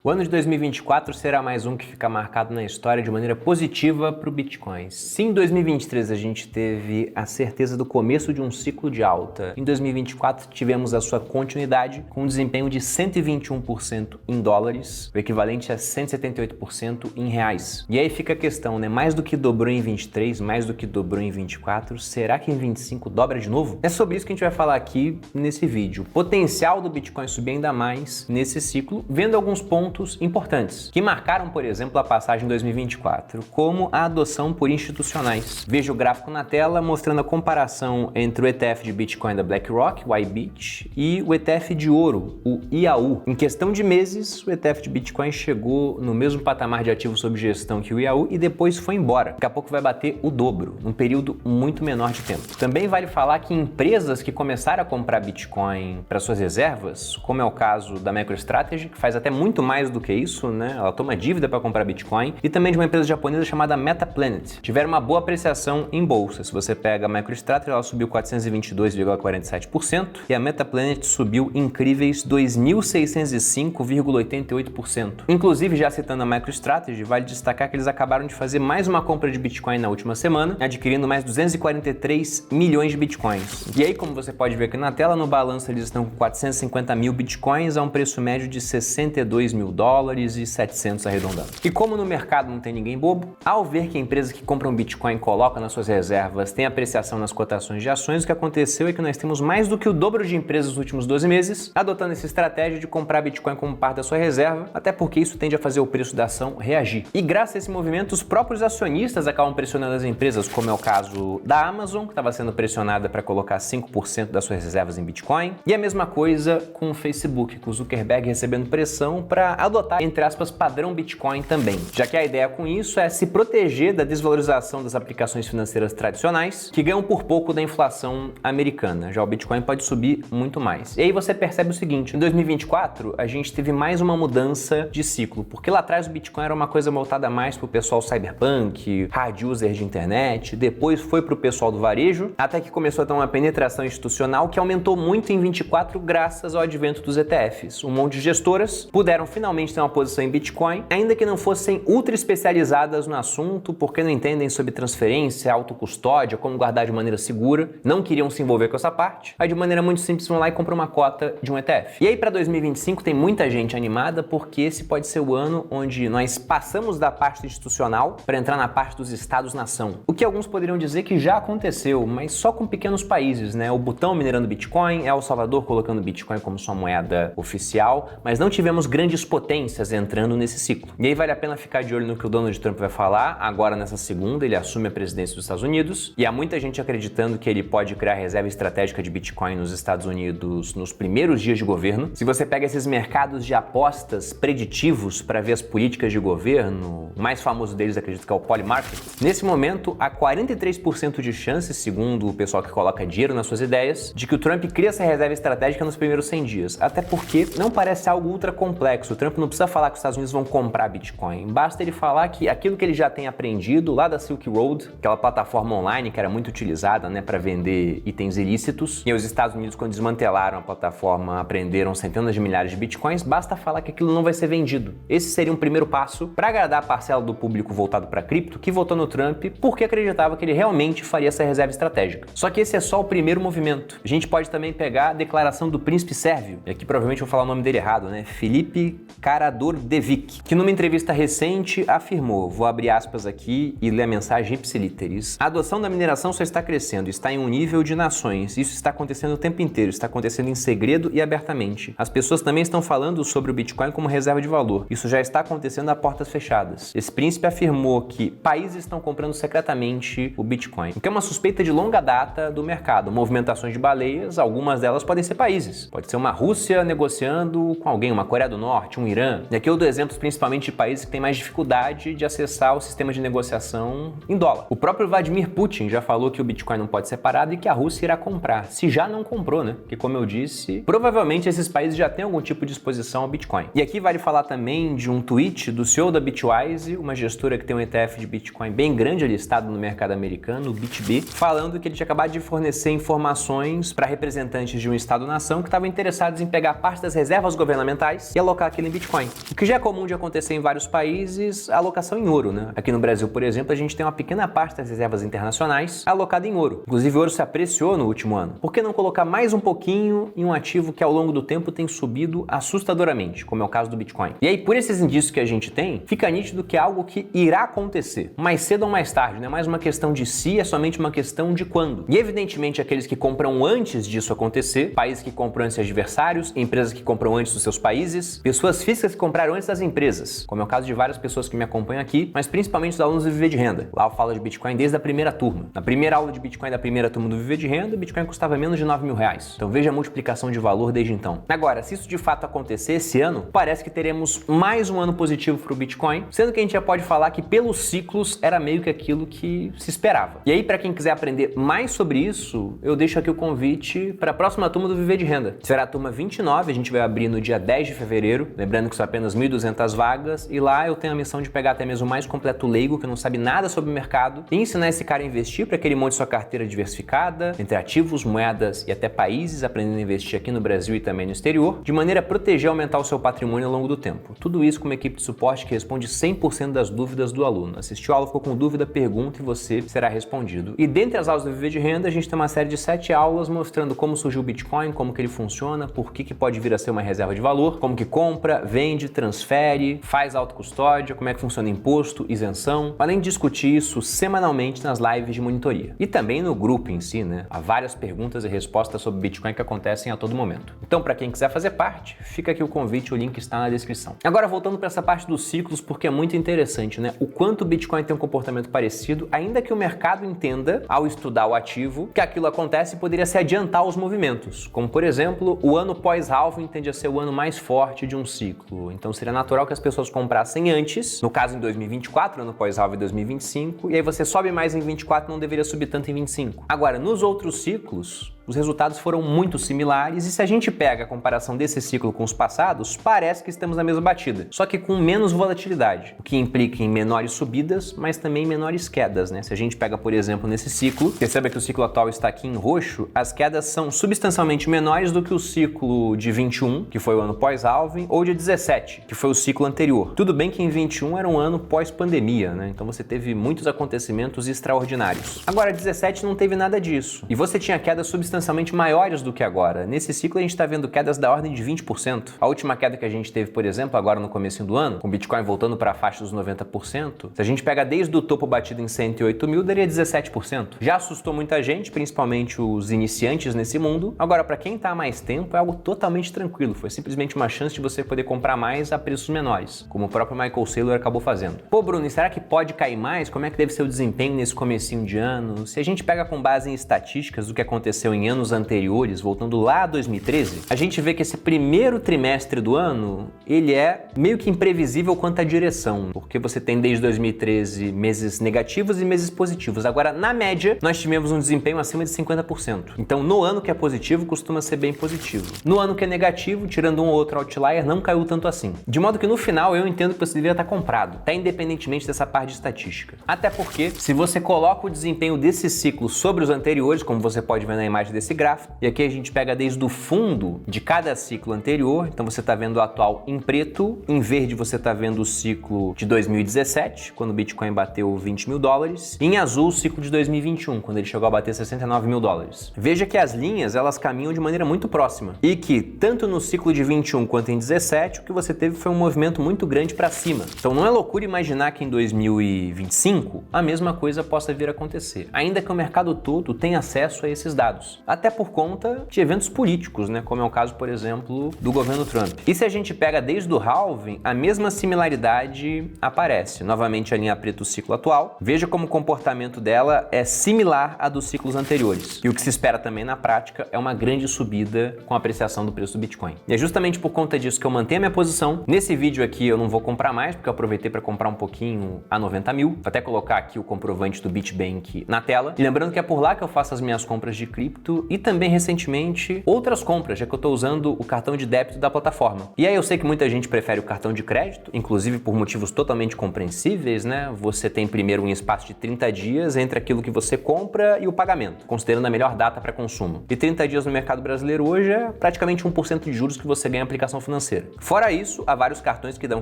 O ano de 2024 será mais um que fica marcado na história de maneira positiva para o Bitcoin. Se em 2023 a gente teve a certeza do começo de um ciclo de alta, em 2024 tivemos a sua continuidade com um desempenho de 121% em dólares, o equivalente a 178% em reais. E aí fica a questão, né? Mais do que dobrou em 23, mais do que dobrou em 24, será que em 25 dobra de novo? É sobre isso que a gente vai falar aqui nesse vídeo. O potencial do Bitcoin subir ainda mais nesse ciclo, vendo alguns pontos importantes, que marcaram, por exemplo, a passagem em 2024, como a adoção por institucionais. Veja o gráfico na tela mostrando a comparação entre o ETF de Bitcoin da BlackRock, o IBIT, e o ETF de ouro, o IAU. Em questão de meses, o ETF de Bitcoin chegou no mesmo patamar de ativos sob gestão que o IAU e depois foi embora. Daqui a pouco vai bater o dobro, num período muito menor de tempo. Também vale falar que empresas que começaram a comprar Bitcoin para suas reservas, como é o caso da MicroStrategy, que faz até muito mais do que isso, né? Ela toma dívida para comprar Bitcoin, e também de uma empresa japonesa chamada Metaplanet. Tiveram uma boa apreciação em bolsa. Se você pega a MicroStrategy, ela subiu 422,47% e a Metaplanet subiu incríveis 2.605,88%. Inclusive, já citando a MicroStrategy, vale destacar que eles acabaram de fazer mais uma compra de Bitcoin na última semana, adquirindo mais 243 milhões de Bitcoins. E aí, como você pode ver aqui na tela, no balanço eles estão com 450 mil Bitcoins a um preço médio de 62 mil dólares e 700 arredondando. E como no mercado não tem ninguém bobo, ao ver que a empresa que compra um Bitcoin coloca nas suas reservas tem apreciação nas cotações de ações, o que aconteceu é que nós temos mais do que o dobro de empresas nos últimos 12 meses adotando essa estratégia de comprar Bitcoin como parte da sua reserva, até porque isso tende a fazer o preço da ação reagir. E graças a esse movimento, os próprios acionistas acabam pressionando as empresas, como é o caso da Amazon, que estava sendo pressionada para colocar 5% das suas reservas em Bitcoin, e a mesma coisa com o Facebook, com o Zuckerberg recebendo pressão para adotar, entre aspas, padrão Bitcoin também, já que a ideia com isso é se proteger da desvalorização das aplicações financeiras tradicionais, que ganham por pouco da inflação americana. Já o Bitcoin pode subir muito mais. E aí você percebe o seguinte, em 2024 a gente teve mais uma mudança de ciclo, porque lá atrás o Bitcoin era uma coisa voltada mais para o pessoal cyberpunk, hard user de internet, depois foi para o pessoal do varejo, até que começou a ter uma penetração institucional que aumentou muito em 24 graças ao advento dos ETFs. Um monte de gestoras puderam finalmente ter uma posição em Bitcoin, ainda que não fossem ultra especializadas no assunto, porque não entendem sobre transferência, autocustódia, como guardar de maneira segura, não queriam se envolver com essa parte, aí de maneira muito simples vão lá e compram uma cota de um ETF. E aí para 2025 tem muita gente animada, porque esse pode ser o ano onde nós passamos da parte institucional para entrar na parte dos estados-nação. O que alguns poderiam dizer que já aconteceu, mas só com pequenos países, né? O Butão minerando Bitcoin, El Salvador colocando Bitcoin como sua moeda oficial, mas não tivemos grandes potências entrando nesse ciclo. E aí vale a pena ficar de olho no que o Donald Trump vai falar agora nessa segunda, ele assume a presidência dos Estados Unidos, e há muita gente acreditando que ele pode criar reserva estratégica de Bitcoin nos Estados Unidos nos primeiros dias de governo. Se você pega esses mercados de apostas preditivos para ver as políticas de governo, o mais famoso deles acredito que é o Polymarket, nesse momento há 43% de chances, segundo o pessoal que coloca dinheiro nas suas ideias, de que o Trump cria essa reserva estratégica nos primeiros 100 dias, até porque não parece algo ultra complexo. O Trump não precisa falar que os Estados Unidos vão comprar Bitcoin, basta ele falar que aquilo que ele já tem aprendido lá da Silk Road, aquela plataforma online que era muito utilizada, né, para vender itens ilícitos, e os Estados Unidos, quando desmantelaram a plataforma, aprenderam centenas de milhares de Bitcoins, basta falar que aquilo não vai ser vendido. Esse seria um primeiro passo para agradar a parcela do público voltado para cripto que votou no Trump porque acreditava que ele realmente faria essa reserva estratégica. Só que esse é só o primeiro movimento. A gente pode também pegar a declaração do príncipe sérvio, e aqui provavelmente vou falar o nome dele errado, né? Filipe Karađorđević, que numa entrevista recente afirmou, vou abrir aspas aqui e ler a mensagem ipsiliteris: a adoção da mineração só está crescendo, está em um nível de nações, isso está acontecendo o tempo inteiro, está acontecendo em segredo e abertamente. As pessoas também estão falando sobre o Bitcoin como reserva de valor, isso já está acontecendo a portas fechadas. Esse príncipe afirmou que países estão comprando secretamente o Bitcoin, o que é uma suspeita de longa data do mercado. Movimentações de baleias, algumas delas podem ser países, pode ser uma Rússia negociando com alguém, uma Coreia do Norte, um Irã. E aqui eu dou exemplos principalmente de países que têm mais dificuldade de acessar o sistema de negociação em dólar. O próprio Vladimir Putin já falou que o Bitcoin não pode ser parado e que a Rússia irá comprar, se já não comprou, né? Porque, como eu disse, provavelmente esses países já têm algum tipo de exposição ao Bitcoin. E aqui vale falar também de um tweet do CEO da Bitwise, uma gestora que tem um ETF de Bitcoin bem grande listado no mercado americano, o BitB, falando que ele tinha acabado de fornecer informações para representantes de um estado-nação que estavam interessados em pegar parte das reservas governamentais e alocar aquilo em Bitcoin. O que já é comum de acontecer em vários países, a alocação em ouro, né? Aqui no Brasil, por exemplo, a gente tem uma pequena parte das reservas internacionais alocada em ouro. Inclusive, o ouro se apreciou no último ano. Por que não colocar mais um pouquinho em um ativo que ao longo do tempo tem subido assustadoramente, como é o caso do Bitcoin? E aí, por esses indícios que a gente tem, fica nítido que é algo que irá acontecer. Mais cedo ou mais tarde, não é mais uma questão de se, é somente uma questão de quando. E evidentemente, aqueles que compram antes disso acontecer, países que compram antes de adversários, empresas que compram antes dos seus países, pessoas físicas que compraram antes das empresas, como é o caso de várias pessoas que me acompanham aqui, mas principalmente os alunos do Viver de Renda. Lá eu falo de Bitcoin desde a primeira turma. Na primeira aula de Bitcoin da primeira turma do Viver de Renda, o Bitcoin custava menos de 9 mil reais. Então veja a multiplicação de valor desde então. Agora, se isso de fato acontecer esse ano, parece que teremos mais um ano positivo para o Bitcoin, sendo que a gente já pode falar que pelos ciclos era meio que aquilo que se esperava. E aí, para quem quiser aprender mais sobre isso, eu deixo aqui o convite para a próxima turma do Viver de Renda. Será a turma 29, a gente vai abrir no dia 10 de fevereiro, lembrando que são apenas 1.200 vagas, e lá eu tenho a missão de pegar até mesmo o mais completo leigo, que não sabe nada sobre o mercado, e ensinar esse cara a investir para que ele monte sua carteira diversificada, entre ativos, moedas e até países, aprendendo a investir aqui no Brasil e também no exterior, de maneira a proteger e aumentar o seu patrimônio ao longo do tempo. Tudo isso com uma equipe de suporte que responde 100% das dúvidas do aluno. Assistiu a aula, ficou com dúvida, pergunta e você será respondido. E dentre as aulas do Viver de Renda, a gente tem uma série de 7 aulas mostrando como surgiu o Bitcoin, como que ele funciona, por que pode vir a ser uma reserva de valor, como que compra, vende, transfere, faz autocustódia, como é que funciona imposto, isenção, além de discutir isso semanalmente nas lives de monitoria. E também no grupo em si, né? Há várias perguntas e respostas sobre Bitcoin que acontecem a todo momento. Então, para quem quiser fazer parte, fica aqui o convite, o link está na descrição. Agora, voltando para essa parte dos ciclos, porque é muito interessante, né? O quanto o Bitcoin tem um comportamento parecido, ainda que o mercado entenda, ao estudar o ativo, que aquilo acontece e poderia se adiantar aos movimentos. Como, por exemplo, o ano pós-halving tende a ser o ano mais forte de um ciclo. Então, seria natural que as pessoas comprassem antes, no caso em 2024, ano pós-halving 2025, e aí você sobe mais em 24, não deveria subir tanto em 25. Agora, nos outros ciclos, os resultados foram muito similares e se a gente pega a comparação desse ciclo com os passados, parece que estamos na mesma batida, só que com menos volatilidade, o que implica em menores subidas, mas também menores quedas, né? Se a gente pega, por exemplo, nesse ciclo, perceba que o ciclo atual está aqui em roxo, as quedas são substancialmente menores do que o ciclo de 21, que foi o ano pós-halving, ou de 17, que foi o ciclo anterior. Tudo bem que em 21 era um ano pós-pandemia, né? Então você teve muitos acontecimentos extraordinários. Agora, 17 não teve nada disso. E você tinha quedas substancialmente maiores do que agora. Nesse ciclo a gente está vendo quedas da ordem de 20%. A última queda que a gente teve, por exemplo, agora no começo do ano, com o Bitcoin voltando para a faixa dos 90%, se a gente pega desde o topo batido em 108 mil, daria 17%. Já assustou muita gente, principalmente os iniciantes nesse mundo. Agora, para quem está há mais tempo, é algo totalmente tranquilo. Foi simplesmente uma chance de você poder comprar mais a preços menores, como o próprio Michael Saylor acabou fazendo. Pô, Bruno, e será que pode cair mais? Como é que deve ser o desempenho nesse comecinho de ano? Se a gente pega com base em estatísticas do que aconteceu em anos anteriores, voltando lá a 2013, a gente vê que esse primeiro trimestre do ano, ele é meio que imprevisível quanto à direção, porque você tem desde 2013 meses negativos e meses positivos. Agora, na média, nós tivemos um desempenho acima de 50%. Então, no ano que é positivo, costuma ser bem positivo. No ano que é negativo, tirando um ou outro outlier, não caiu tanto assim. De modo que no final, eu entendo que você deveria estar comprado, até independentemente dessa parte de estatística. Até porque, se você coloca o desempenho desse ciclo sobre os anteriores, como você pode ver na imagem desse gráfico, e aqui a gente pega desde o fundo de cada ciclo anterior, então você está vendo o atual em preto, em verde você está vendo o ciclo de 2017, quando o Bitcoin bateu 20 mil dólares, e em azul o ciclo de 2021, quando ele chegou a bater 69 mil dólares. Veja que as linhas, elas caminham de maneira muito próxima, e que tanto no ciclo de 21 quanto em 17, o que você teve foi um movimento muito grande para cima. Então não é loucura imaginar que em 2025 a mesma coisa possa vir a acontecer, ainda que o mercado todo tenha acesso a esses dados. Até por conta de eventos políticos, né? Como é o caso, por exemplo, do governo Trump. E se a gente pega desde o halving, a mesma similaridade aparece. Novamente a linha preta do ciclo atual. Veja como o comportamento dela é similar à dos ciclos anteriores. E o que se espera também na prática é uma grande subida com a apreciação do preço do Bitcoin. E é justamente por conta disso que eu mantenho a minha posição. Nesse vídeo aqui eu não vou comprar mais, porque eu aproveitei para comprar um pouquinho a 90 mil. Vou até colocar aqui o comprovante do BitBank na tela. E lembrando que é por lá que eu faço as minhas compras de cripto crédito e também recentemente outras compras, já que eu estou usando o cartão de débito da plataforma. E aí eu sei que muita gente prefere o cartão de crédito, inclusive por motivos totalmente compreensíveis, né? Você tem primeiro um espaço de 30 dias entre aquilo que você compra e o pagamento, considerando a melhor data para consumo. E 30 dias no mercado brasileiro hoje é praticamente 1% de juros que você ganha em aplicação financeira. Fora isso, há vários cartões que dão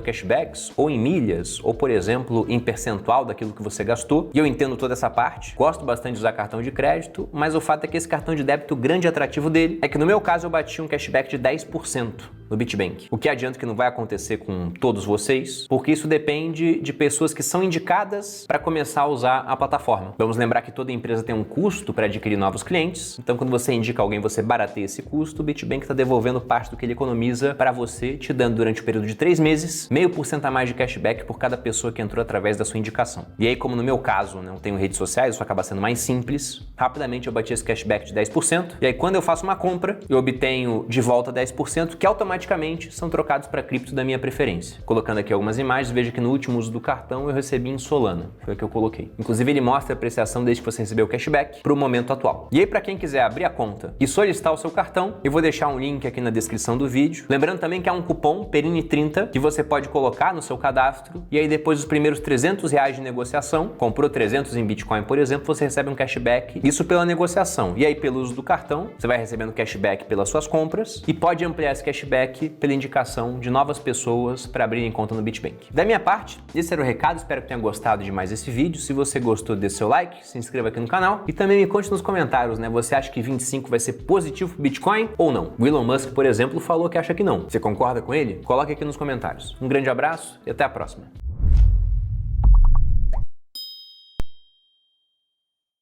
cashbacks, ou em milhas, ou por exemplo, em percentual daquilo que você gastou. E eu entendo toda essa parte, gosto bastante de usar cartão de crédito, mas o fato é que esse cartão de débito, o grande atrativo dele é que no meu caso eu bati um cashback de 10% no Bitbank. O que adianta que não vai acontecer com todos vocês, porque isso depende de pessoas que são indicadas para começar a usar a plataforma. Vamos lembrar que toda empresa tem um custo para adquirir novos clientes, então quando você indica alguém, você barateia esse custo, o Bitbank está devolvendo parte do que ele economiza para você, te dando durante o período de 3 meses, 0,5% a mais de cashback por cada pessoa que entrou através da sua indicação. E aí, como no meu caso, não tenho redes sociais, isso acaba sendo mais simples, rapidamente eu bati esse cashback de 10%, e aí quando eu faço uma compra, eu obtenho de volta 10%, que automaticamente são trocados para cripto da minha preferência. Colocando aqui algumas imagens, veja que no último uso do cartão eu recebi em Solana, foi o que eu coloquei. Inclusive ele mostra a apreciação desde que você recebeu o cashback para o momento atual. E aí para quem quiser abrir a conta e solicitar o seu cartão, eu vou deixar um link aqui na descrição do vídeo. Lembrando também que há um cupom PERINI30 que você pode colocar no seu cadastro e aí depois dos primeiros R$300 de negociação, comprou 300 em Bitcoin, por exemplo, você recebe um cashback, isso pela negociação. E aí pelo uso do cartão, você vai recebendo cashback pelas suas compras e pode ampliar esse cashback pela indicação de novas pessoas para abrirem conta no Bitbank. Da minha parte, esse era o recado, espero que tenha gostado de mais esse vídeo. Se você gostou, dê seu like, se inscreva aqui no canal e também me conte nos comentários, né? Você acha que 25 vai ser positivo pro Bitcoin ou não? O Elon Musk, por exemplo, falou que acha que não. Você concorda com ele? Coloque aqui nos comentários. Um grande abraço e até a próxima.